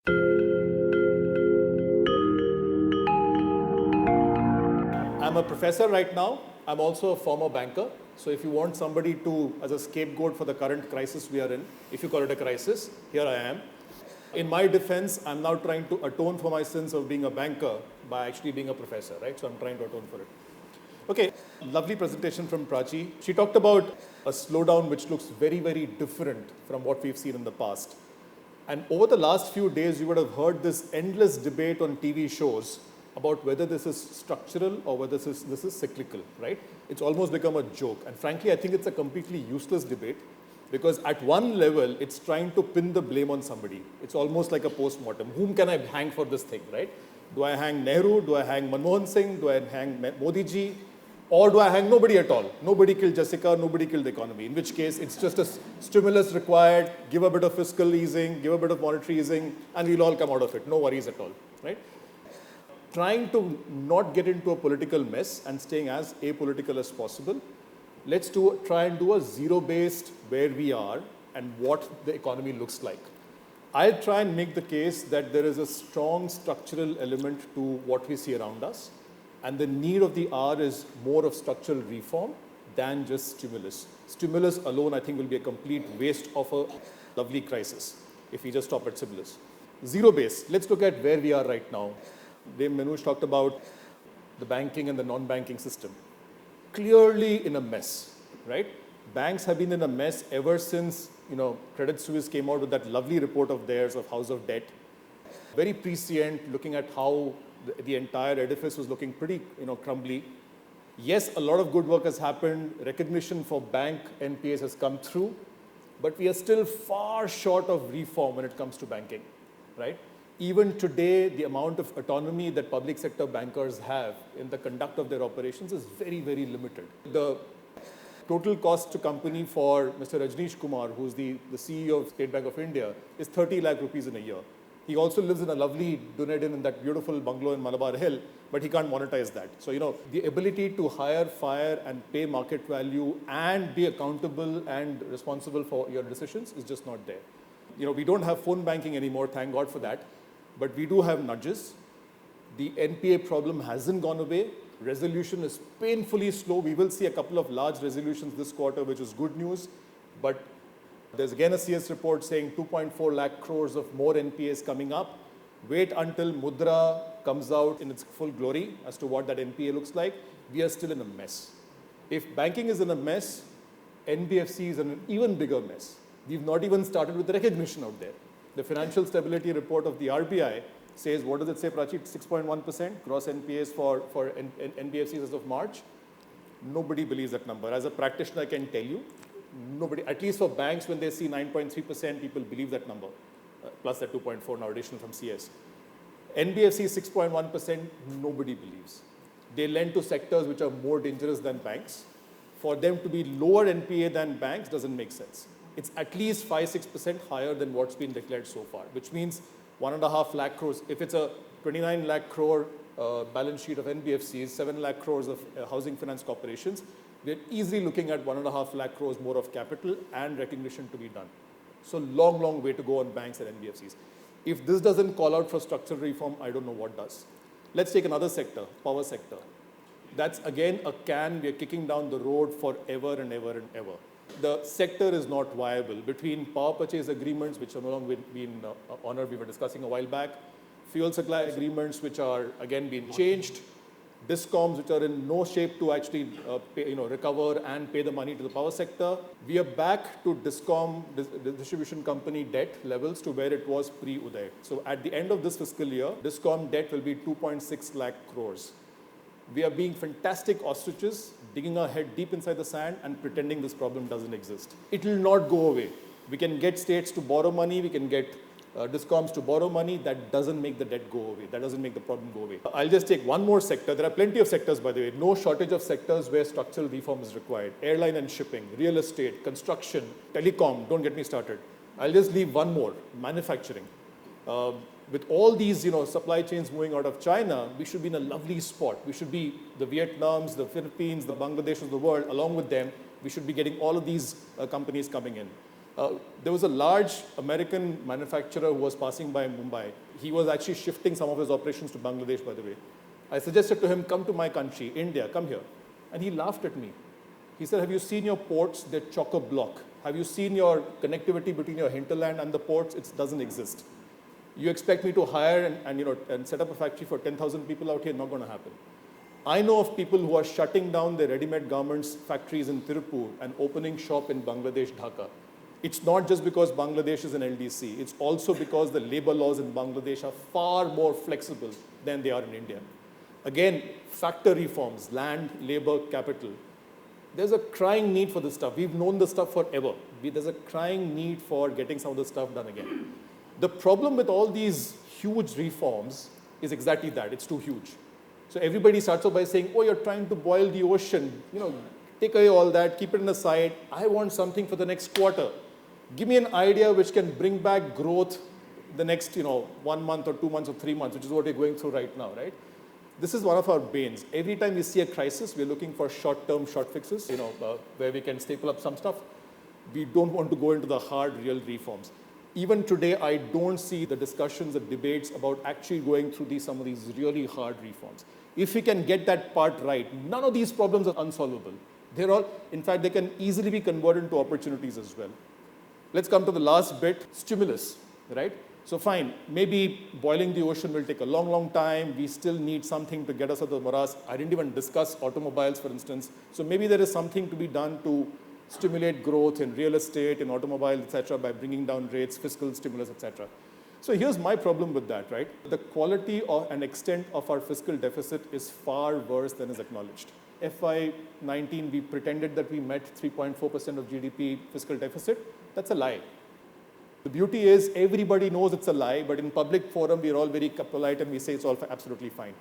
I'm a professor right now. I'm also a former banker. So if you want somebody to, as a scapegoat for the current crisis we are in, if you call it a crisis, here I am. In my defense, I'm now trying to atone for my sins of being a banker by actually being a professor, right? So I'm trying to atone for it. Okay, lovely presentation from Prachi. She talked about a slowdown which looks very, very different from what we've seen in the past. And over the last few days, you would have heard this endless debate on TV shows about whether this is structural or whether this is cyclical, right? It's almost become a joke. And frankly, I think it's a completely useless debate because at one level, it's trying to pin the blame on somebody. It's almost like a post-mortem. Whom can I hang for this thing, right? Do I hang Nehru? Do I hang Manmohan Singh? Do I hang Modi ji? Or do I hang nobody at all? Nobody killed Jessica, nobody killed the economy. In which case, it's just a stimulus required, give a bit of fiscal easing, give a bit of monetary easing, and we'll all come out of it. No worries at all, right? Trying to not get into a political mess and staying as apolitical as possible, let's try and do a zero-based where we are and what the economy looks like. I'll try and make the case that there is a strong structural element to what we see around us. And the need of the hour is more of structural reform than just stimulus. Stimulus alone, I think, will be a complete waste of a lovely crisis if we just stop at stimulus. Zero base. Let's look at where we are right now. Minouche talked about the banking and the non-banking system. Clearly in a mess, right? Banks have been in a mess ever since, Credit Suisse came out with that lovely report of theirs of House of Debt. Very prescient, looking at how the entire edifice was looking pretty, crumbly. Yes, a lot of good work has happened. Recognition for bank NPAs has come through, but we are still far short of reform when it comes to banking, right? Even today, the amount of autonomy that public sector bankers have in the conduct of their operations is very, very limited. The total cost to company for Mr. Rajneesh Kumar, who's the CEO of State Bank of India, is 30 lakh rupees in a year. He also lives in a lovely Dunedin in that beautiful bungalow in Malabar Hill, but he can't monetize that. So, the ability to hire, fire, and pay market value and be accountable and responsible for your decisions is just not there. We don't have phone banking anymore, thank God for that, but we do have nudges. The NPA problem hasn't gone away. Resolution is painfully slow. We will see a couple of large resolutions this quarter, which is good news, but there's again a CS report saying 2.4 lakh crores of more NPAs coming up. Wait until Mudra comes out in its full glory as to what that NPA looks like. We are still in a mess. If banking is in a mess, NBFC is in an even bigger mess. We've not even started with the recognition out there. The financial stability report of the RBI says, what does it say, Prachi? 6.1% gross NPAs for NBFCs as of March. Nobody believes that number. As a practitioner, I can tell you, nobody, at least for banks, when they see 9.3%, people believe that number, plus that 2.4 now additional from CS. NBFC 6.1%, nobody believes. They lend to sectors which are more dangerous than banks. For them to be lower NPA than banks doesn't make sense. It's at least 5-6% higher than what's been declared so far, which means 1.5 lakh crores. If it's a 29 lakh crore balance sheet of NBFCs, 7 lakh crores of housing finance corporations, we're easily looking at 1.5 lakh crores more of capital and recognition to be done. So long, long way to go on banks and NBFCs. If this doesn't call out for structural reform, I don't know what does. Let's take another sector, power sector. That's again a can we're kicking down the road forever and ever and ever. The sector is not viable. Between power purchase agreements, which are no longer being honored, we were discussing a while back, fuel supply agreements, which are again being changed, discoms, which are in no shape to actually recover and pay the money to the power sector. We are back to discom, distribution company debt levels to where it was pre-Uday. So at the end of this fiscal year, discom debt will be 2.6 lakh crores. We are being fantastic ostriches, digging our head deep inside the sand and pretending this problem doesn't exist. It will not go away. We can get states to borrow money, we can get discoms to borrow money. That doesn't make the debt go away. That doesn't make the problem go away. I'll just take one more sector. There are plenty of sectors, by the way. No shortage of sectors where structural reform is required. Airline and shipping, real estate, construction, telecom, don't get me started. I'll just leave one more, manufacturing. With all these supply chains moving out of China, we should be in a lovely spot. We should be the Vietnams, the Philippines, the Bangladeshs of the world. Along with them, we should be getting all of these companies coming in. There was a large American manufacturer who was passing by Mumbai. He was actually shifting some of his operations to Bangladesh, by the way. I suggested to him, come to my country, India, come here. And he laughed at me. He said, have you seen your ports? They're chock-a-block. Have you seen your connectivity between your hinterland and the ports? It doesn't exist. You expect me to hire and set up a factory for 10,000 people out here? Not going to happen. I know of people who are shutting down their ready-made garments factories in Tirupur and opening shop in Bangladesh, Dhaka. It's not just because Bangladesh is an LDC. It's also because the labor laws in Bangladesh are far more flexible than they are in India. Again, factor reforms, land, labor, capital. There's a crying need for this stuff. We've known this stuff forever. There's a crying need for getting some of this stuff done again. The problem with all these huge reforms is exactly that. It's too huge. So everybody starts off by saying, oh, you're trying to boil the ocean. Take away all that, keep it in the side. I want something for the next quarter. Give me an idea which can bring back growth the next 1 month or 2 months or 3 months, which is what we're going through right now, right? This is one of our banes. Every time we see a crisis, we're looking for short-term, short fixes, where we can staple up some stuff. We don't want to go into the hard, real reforms. Even today, I don't see the discussions, the debates about actually going through some of these really hard reforms. If we can get that part right, none of these problems are unsolvable. In fact, they can easily be converted into opportunities as well. Let's come to the last bit, stimulus, right? So fine, maybe boiling the ocean will take a long, long time. We still need something to get us out of the morass. I didn't even discuss automobiles, for instance. So maybe there is something to be done to stimulate growth in real estate, in automobiles, etc., by bringing down rates, fiscal stimulus, etc. So here's my problem with that, right? The quality and extent of our fiscal deficit is far worse than is acknowledged. FY19, we pretended that we met 3.4% of GDP fiscal deficit. That's a lie. The beauty is everybody knows it's a lie, but in public forum, we're all very polite and we say it's all absolutely fine.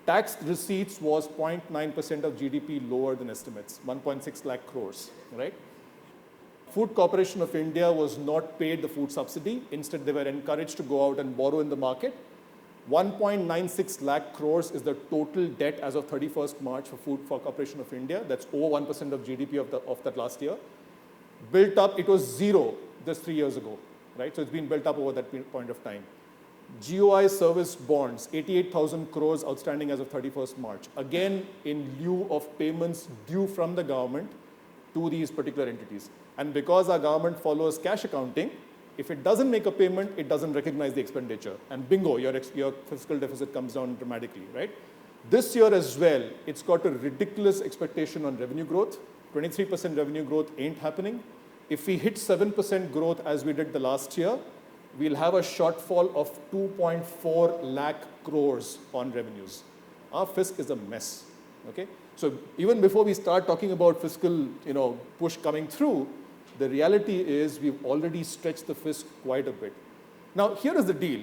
Tax receipts was 0.9% of GDP lower than estimates, 1.6 lakh crores, right? Food Corporation of India was not paid the food subsidy. Instead, they were encouraged to go out and borrow in the market. 1.96 lakh crores is the total debt as of 31st March for Food Corporation of India. That's over 1% of GDP of that last year. Built up, it was zero just 3 years ago, right? So it's been built up over that point of time. GOI service bonds, 88,000 crores outstanding as of 31st March. Again, in lieu of payments due from the government to these particular entities. And because our government follows cash accounting, if it doesn't make a payment, it doesn't recognize the expenditure. And bingo, your fiscal deficit comes down dramatically, right? This year as well, it's got a ridiculous expectation on revenue growth. 23% revenue growth ain't happening. If we hit 7% growth as we did the last year, we'll have a shortfall of 2.4 lakh crores on revenues. Our fisc is a mess, okay? So even before we start talking about fiscal, push coming through, the reality is we've already stretched the fisc quite a bit. Now, here is the deal.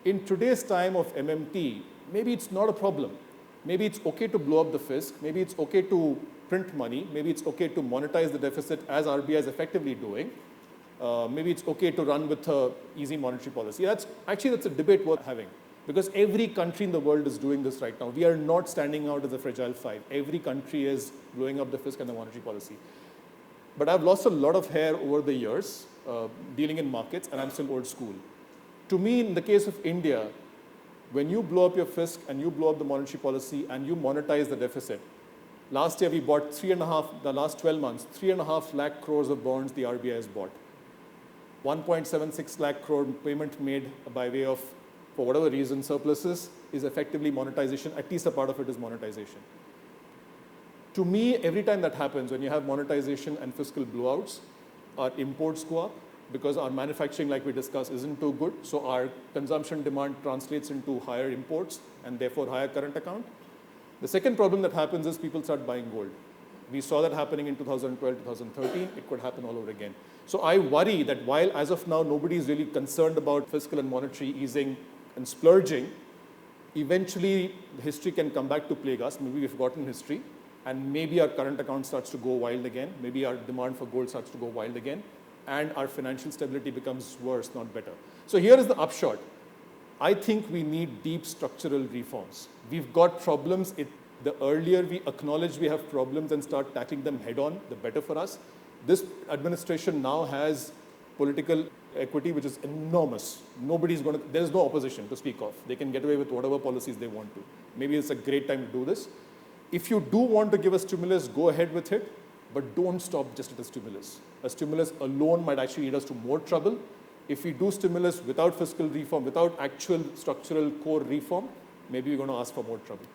In today's time of MMT, maybe it's not a problem. Maybe it's okay to blow up the fisc. Maybe it's okay to print money. Maybe it's okay to monetize the deficit as RBI is effectively doing. Maybe it's okay to run with easy monetary policy. That's a debate worth having. Because every country in the world is doing this right now. We are not standing out as a fragile five. Every country is blowing up the fisc and the monetary policy. But I've lost a lot of hair over the years dealing in markets, and I'm still old school. To me, in the case of India, when you blow up your fisc and you blow up the monetary policy and you monetize the deficit, last year we bought the last 12 months, 3.5 lakh crores of bonds the RBI has bought. 1.76 lakh crore payment made by way of, for whatever reason, surpluses is effectively monetization. At least a part of it is monetization. To me, every time that happens, when you have monetization and fiscal blowouts, our imports go up because our manufacturing, like we discussed, isn't too good. So our consumption demand translates into higher imports and therefore higher current account. The second problem that happens is people start buying gold. We saw that happening in 2012, 2013. It could happen all over again. So I worry that while, as of now, nobody is really concerned about fiscal and monetary easing and splurging, eventually history can come back to plague us. Maybe we've forgotten history, and maybe our current account starts to go wild again. Maybe our demand for gold starts to go wild again, and our financial stability becomes worse, not better. So here is the upshot. I think we need deep structural reforms. We've got problems. The earlier we acknowledge we have problems and start tackling them head on, the better for us. This administration now has political equity which is enormous. There's no opposition to speak of. They can get away with whatever policies they want to. Maybe it's a great time to do this. If you do want to give a stimulus, go ahead with it, but don't stop just at a stimulus. A stimulus alone might actually lead us to more trouble. If we do stimulus without fiscal reform, without actual structural core reform, maybe we're going to ask for more trouble.